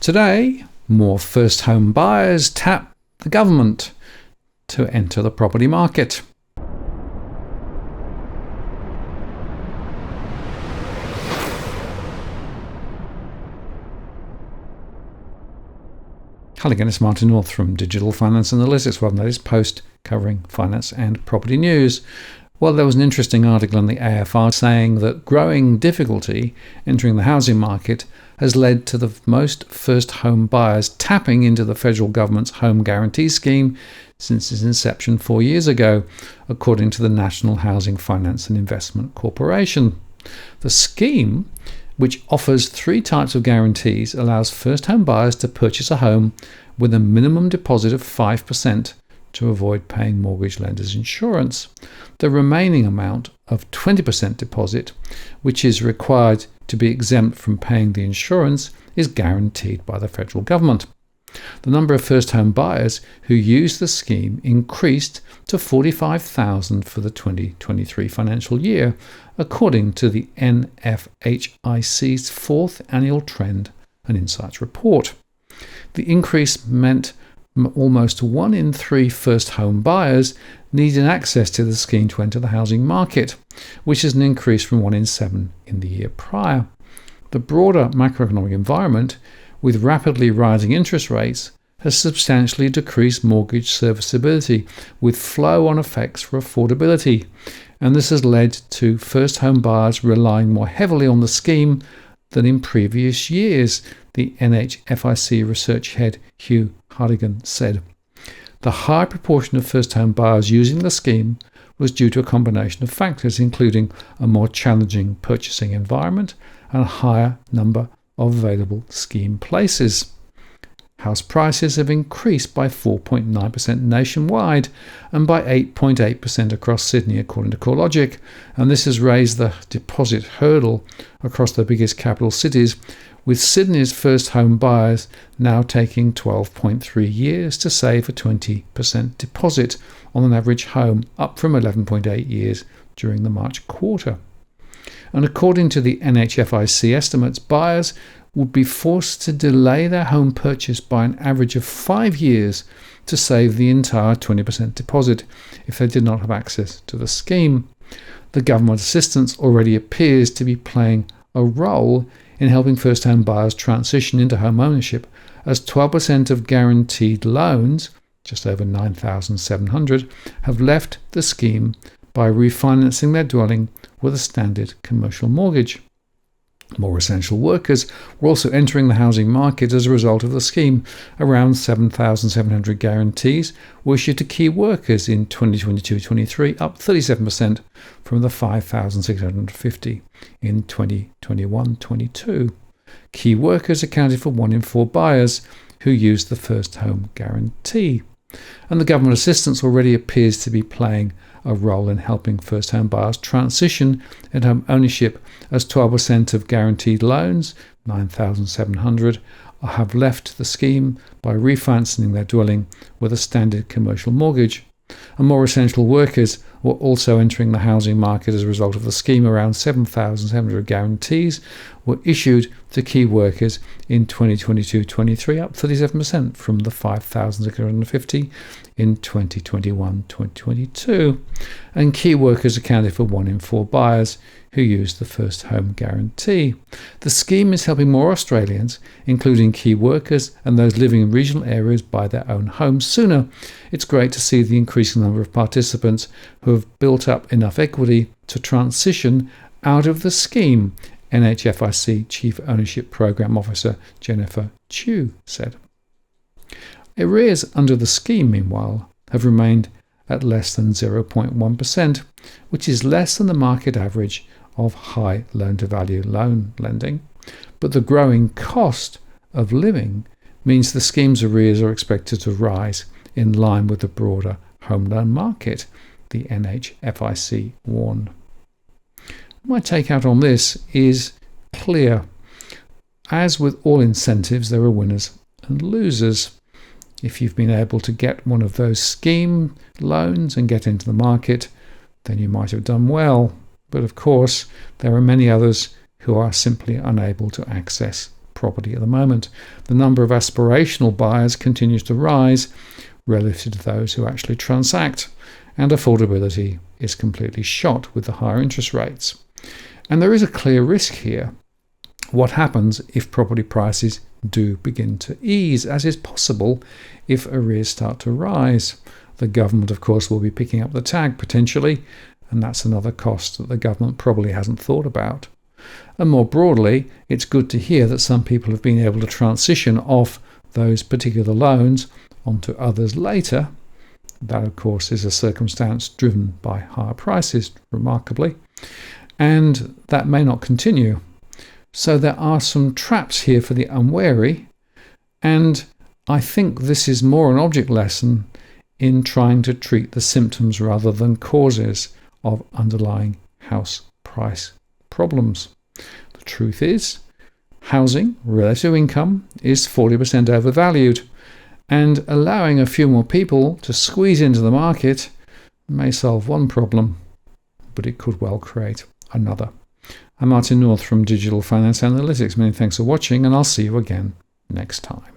Today, more first home buyers tap the government to enter the property market. Hello again, it's Martin North from Digital Finance Analytics, well, that is post covering finance and property news. Well, there was an interesting article in the AFR saying that growing difficulty entering the housing market has led to the most first home buyers tapping into the federal government's home guarantee scheme since its inception 4 years ago, according to the National Housing Finance and Investment Corporation. The scheme, which offers 3 types of guarantees, allows first home buyers to purchase a home with a minimum deposit of 5% to avoid paying mortgage lenders' insurance. The remaining amount of 20% deposit, which is required to be exempt from paying the insurance, is guaranteed by the federal government. The number of first home buyers who used the scheme increased to 45,000 for the 2023 financial year, according to the NFHIC's 4th annual Trend and Insights report. The increase meant almost 1 in 3 first home buyers needed access to the scheme to enter the housing market, which is an increase from 1 in 7 in the year prior. The broader macroeconomic environment, with rapidly rising interest rates, has substantially decreased mortgage serviceability, with flow-on effects for affordability, and this has led to first home buyers relying more heavily on the scheme than in previous years, the NFHIC research head Hugh Hartigan said. The high proportion of first home buyers using the scheme was due to a combination of factors, including a more challenging purchasing environment and a higher number of available scheme places. House prices have increased by 4.9% nationwide and by 8.8% across Sydney, according to CoreLogic, and this has raised the deposit hurdle across the biggest capital cities, with Sydney's first home buyers now taking 12.3 years to save a 20% deposit on an average home, up from 11.8 years during the March quarter. And according to the NHFIC estimates, buyers would be forced to delay their home purchase by an average of 5 years to save the entire 20% deposit if they did not have access to the scheme. The government assistance already appears to be playing a role in helping first home buyers transition into home ownership, as 12% of guaranteed loans, just over 9,700, have left the scheme by refinancing their dwelling with a standard commercial mortgage. More essential workers were also entering the housing market as a result of the scheme. Around 7,700 guarantees were issued to key workers in 2022-23, up 37% from the 5,650 in 2021-22. Key workers accounted for 1 in 4 buyers who used the first home guarantee. And the government assistance already appears to be playing a role in helping first home buyers transition into home ownership, as 12% of guaranteed loans, 9,700, have left the scheme by refinancing their dwelling with a standard commercial mortgage. And more essential workers were also entering the housing market as a result of the scheme. Around 7,700 guarantees were issued to key workers in 2022-23, up 37% from the 5,650 in 2021-2022. And key workers accounted for 1 in 4 buyers who used the first home guarantee. The scheme is helping more Australians, including key workers and those living in regional areas, buy their own homes sooner. It's great to see the increasing number of participants who have built up enough equity to transition out of the scheme, NHFIC Chief Ownership Programme Officer Jennifer Chu said. Arrears under the scheme, meanwhile, have remained at less than 0.1%, which is less than the market average of high loan-to-value loan lending. But the growing cost of living means the scheme's arrears are expected to rise in line with the broader home loan market, the NHFIC warned. My takeout on this is clear. As with all incentives, there are winners and losers. If you've been able to get one of those scheme loans and get into the market, then you might have done well. But of course, there are many others who are simply unable to access property at the moment. The number of aspirational buyers continues to rise relative to those who actually transact, and affordability is completely shot with the higher interest rates. And there is a clear risk here. What happens if property prices do begin to ease, as is possible if arrears start to rise? The government, of course, will be picking up the tab potentially, and that's another cost that the government probably hasn't thought about. And more broadly, it's good to hear that some people have been able to transition off those particular loans onto others later. That, of course, is a circumstance driven by higher prices, remarkably, and that may not continue. So there are some traps here for the unwary, and I think this is more an object lesson in trying to treat the symptoms rather than causes of underlying house price problems. The truth is, housing relative to income is 40% overvalued, and allowing a few more people to squeeze into the market may solve one problem, but it could well create another. I'm Martin North from Digital Finance Analytics. Many thanks for watching, and I'll see you again next time.